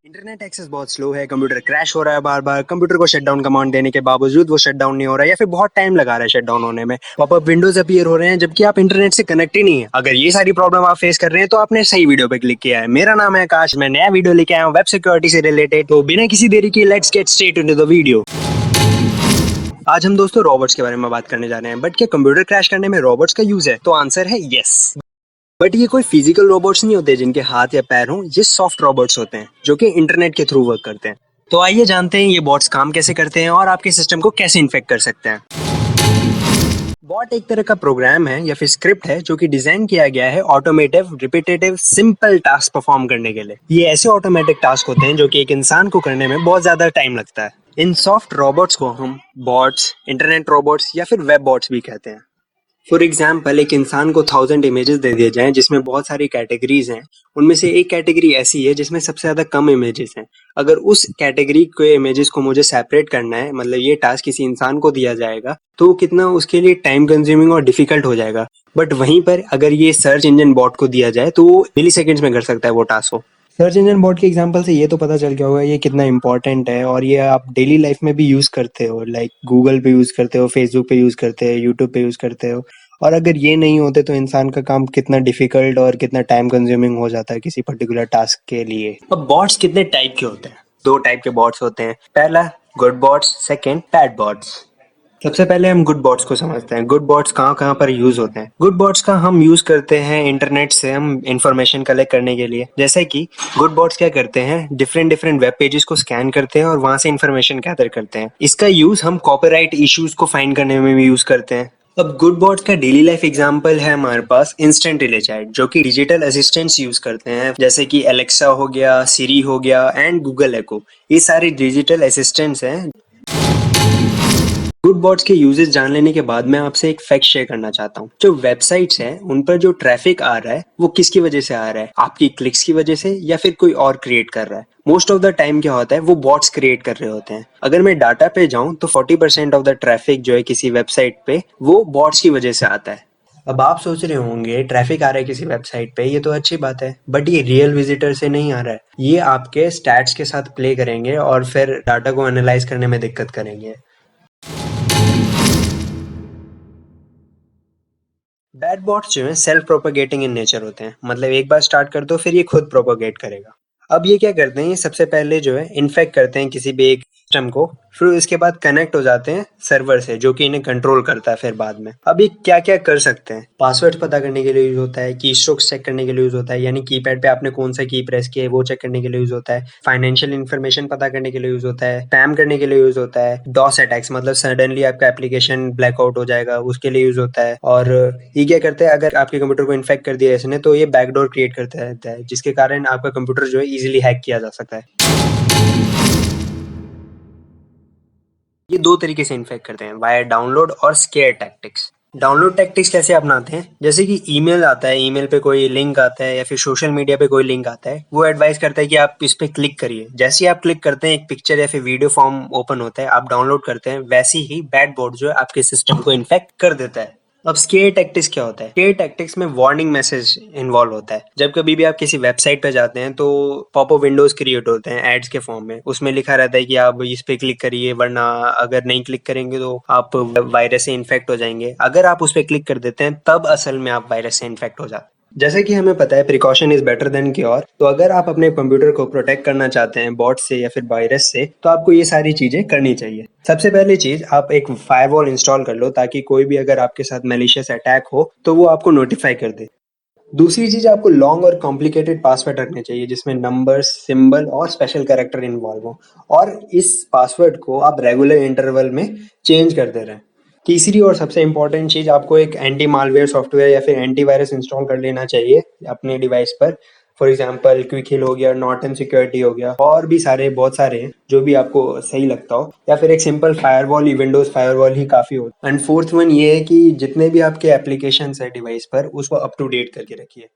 Internet access बहुत slow है, computer crash हो रहा है बार बार, कंप्यूटर को शटडाउन कमांड देने के बावजूद वो शटडाउन नहीं हो रहा है या फिर बहुत टाइम लगा रहा है शटडाउन होने में। पॉपअप विंडोज अपीयर हो रहे हैं जबकि आप इंटरनेट से कनेक्ट ही नहीं है। अगर ये सारी प्रॉब्लम आप फेस कर रहे हैं तो आपने सही वीडियो पे क्लिक किया है। मेरा नाम है आकाश, मैं नया वीडियो लेके आया हूँ वेब सिक्योरिटी से रिलेटेड। तो बिना किसी देरी के let's get straight into the video. आज हम दोस्तों रोबोट्स के बारे में बात करने जा रहे हैं। बट क्या कंप्यूटर क्रैश करने में रोबोट्स का यूज है? तो आंसर है यस। बट ये कोई फिजिकल रोबोट्स नहीं होते जिनके हाथ या पैर हों, ये सॉफ्ट रोबोट्स होते हैं जो कि इंटरनेट के थ्रू वर्क करते हैं। तो आइए जानते हैं ये बॉट्स काम कैसे करते हैं और आपके सिस्टम को कैसे इन्फेक्ट कर सकते हैं। बॉट एक तरह का प्रोग्राम है या फिर स्क्रिप्ट है जो कि डिजाइन किया गया है automotive, repetitive, simple task perform करने के लिए। ये ऐसे ऑटोमेटिक टास्क होते हैं जो कि एक इंसान को करने में बहुत ज्यादा टाइम लगता है। इन सॉफ्ट रोबोट्स को हम बॉट्स, इंटरनेट रोबोट्स या फिर वेब बॉट्स भी कहते हैं। फॉर एग्जाम्पल, एक इंसान को 1000 इमेजेस दे दिए जाएं जिसमें बहुत सारी कैटेगरीज हैं। उनमें से एक कैटेगरी ऐसी है जिसमें सबसे ज्यादा कम इमेजेस हैं। अगर उस कैटेगरी के इमेजेस को मुझे सेपरेट करना है, मतलब ये टास्क किसी इंसान को दिया जाएगा, तो कितना उसके लिए टाइम कंज्यूमिंग और डिफिकल्ट हो जाएगा। बट वहीं पर अगर ये सर्च इंजन बॉट को दिया जाए तो वो मिली सेकेंड्स में कर सकता है वो टास्क को। सर्च इंजन बॉट के एग्जांपल से ये तो पता चल गया होगा ये कितना इंपॉर्टेंट है, और ये आप डेली लाइफ में भी यूज करते हो। लाइक गूगल पे यूज करते हो, फेसबुक पे यूज करते हो, यूट्यूब पे यूज करते हो। और अगर ये नहीं होते तो इंसान का काम कितना डिफिकल्ट और कितना टाइम कंज्यूमिंग हो जाता है किसी पर्टिकुलर टास्क के लिए। अब बॉट्स कितने टाइप के होते हैं? दो टाइप के बॉट्स होते हैं। पहला good bots, second bad bots. सबसे पहले हम गुड बॉट्स को समझते हैं। गुड बॉट्स कहाँ कहाँ पर यूज होते हैं? गुड बॉट्स का हम यूज करते हैं इंटरनेट से हम इंफॉर्मेशन कलेक्ट करने के लिए। जैसे कि गुड बॉट्स क्या करते हैं, डिफरेंट डिफरेंट वेब पेजेस को स्कैन करते हैं और वहां से इंफॉर्मेशन गैदर करते हैं। इसका यूज हम कॉपीराइट इश्यूज को फाइंड करने में भी यूज करते हैं। अब गुड बॉट्स का डेली लाइफ एग्जांपल है हमारे पास इंस्टेंट रिले चैट, जो कि डिजिटल असिस्टेंट्स यूज करते हैं, जैसे कि एलेक्सा हो गया, सिरी हो गया एंड गूगल एको। ये सारे डिजिटल असिस्टेंट्स हैं। गुड बॉट्स के यूजेस जान लेने के बाद मैं आपसे एक फैक्ट शेयर करना चाहता हूँ। जो वेबसाइट्स हैं उन पर जो ट्रैफिक आ रहा है वो किसकी वजह से आ रहा है? आपकी क्लिक्स की वजह से या फिर कोई और क्रिएट कर रहा है? मोस्ट ऑफ द टाइम क्या होता है, वो बॉट्स क्रिएट कर रहे होते हैं। अगर मैं डाटा पे जाऊं तो 40% ऑफ द ट्रैफिक जो है किसी वेबसाइट पे वो बॉट्स की वजह से आता है। अब आप सोच रहे होंगे ट्रैफिक आ रहा है किसी वेबसाइट पे, ये तो अच्छी बात है, बट ये रियल विजिटर से नहीं आ रहा है। ये आपके स्टैट्स के साथ प्ले करेंगे और फिर डाटा को एनालाइज करने में दिक्कत करेंगे। बैट बॉट्स जो है सेल्फ प्रोपेगेटिंग इन नेचर होते हैं, मतलब एक बार स्टार्ट कर दो फिर ये खुद प्रोपेगेट करेगा। अब ये क्या करते हैं, ये सबसे पहले जो है इन्फेक्ट करते हैं किसी भी एक सिस्टम को, फिर इसके बाद कनेक्ट हो जाते हैं सर्वर से जो कि इन्हें कंट्रोल करता है फिर बाद में। अब ये क्या क्या कर सकते हैं? पासवर्ड पता करने के लिए यूज होता है, की स्ट्रोक्स चेक करने के लिए यूज होता है, यानी कीपैड पे आपने कौन सा की प्रेस किया है वो चेक करने के लिए यूज होता है। फाइनेंशियल इन्फॉर्मेशन पता करने के लिए यूज होता है, स्पैम करने के लिए यूज होता है। डॉस अटैक्स, मतलब सडनली आपका एप्लीकेशन ब्लैकआउट हो जाएगा, उसके लिए यूज होता है। और ये क्या करते हैं, अगर आपके कंप्यूटर को इन्फेक्ट कर दिया इसने तो ये बैकडोर क्रिएट करता रहता है, जिसके कारण आपका कंप्यूटर जो है इजीली हैक किया जा सकता है। ये दो तरीके से इन्फेक्ट करते हैं, वाया डाउनलोड और स्केयर टैक्टिक्स। डाउनलोड टैक्टिक्स कैसे अपनाते हैं? जैसे कि ईमेल आता है, ईमेल पे कोई लिंक आता है या फिर सोशल मीडिया पे कोई लिंक आता है, वो एडवाइस करता है कि आप इस पे क्लिक करिए। जैसे ही आप क्लिक करते हैं एक पिक्चर या फिर वीडियो फॉर्म ओपन होता है, आप डाउनलोड करते हैं, वैसे ही बैड बोर्ड जो है आपके सिस्टम को इन्फेक्ट कर देता है। अब स्केयर टैक्टिक्स क्या होता है? स्केयर टैक्टिक्स में वार्निंग मैसेज इन्वॉल्व होता है। जब कभी भी आप किसी वेबसाइट पे जाते हैं तो पॉपअप विंडोज क्रिएट होते हैं एड्स के फॉर्म में। उसमें लिखा रहता है कि आप इस पे क्लिक करिए, वरना अगर नहीं क्लिक करेंगे तो आप वायरस से इन्फेक्ट हो जाएंगे। अगर आप उस पे क्लिक कर देते हैं तब असल में आप वायरस से इन्फेक्ट हो जाते हैं। जैसे कि हमें पता है precaution is better than cure, तो अगर आप अपने कंप्यूटर को प्रोटेक्ट करना चाहते हैं बॉट से या फिर वायरस से, तो आपको ये सारी चीजें करनी चाहिए। सबसे पहली चीज, आप एक फायरवॉल इंस्टॉल कर लो ताकि कोई भी अगर आपके साथ मैलिशियस अटैक हो तो वो आपको नोटिफाई कर दे। दूसरी चीज, आपको लॉन्ग और कॉम्प्लिकेटेड पासवर्ड रखने चाहिए जिसमें नंबर्स, सिंबल और स्पेशल कैरेक्टर इन्वॉल्व हो, और इस पासवर्ड को आप रेगुलर इंटरवल में चेंज करते रहें। तीसरी और सबसे इम्पोर्टेंट चीज, आपको एक एंटी मालवेयर सॉफ्टवेयर या फिर एंटीवायरस इंस्टॉल कर लेना चाहिए अपने डिवाइस पर। फॉर एग्जांपल क्विक हिल हो गया, नॉर्टन सिक्योरिटी हो गया, और भी सारे बहुत सारे हैं जो भी आपको सही लगता हो, या फिर एक सिंपल फायरवॉल ही, विंडोज फायरवॉल ही काफी होता है। एंड फोर्थ वन ये है कि जितने भी आपके एप्लीकेशन है डिवाइस पर उसको अप टू डेट करके रखिए।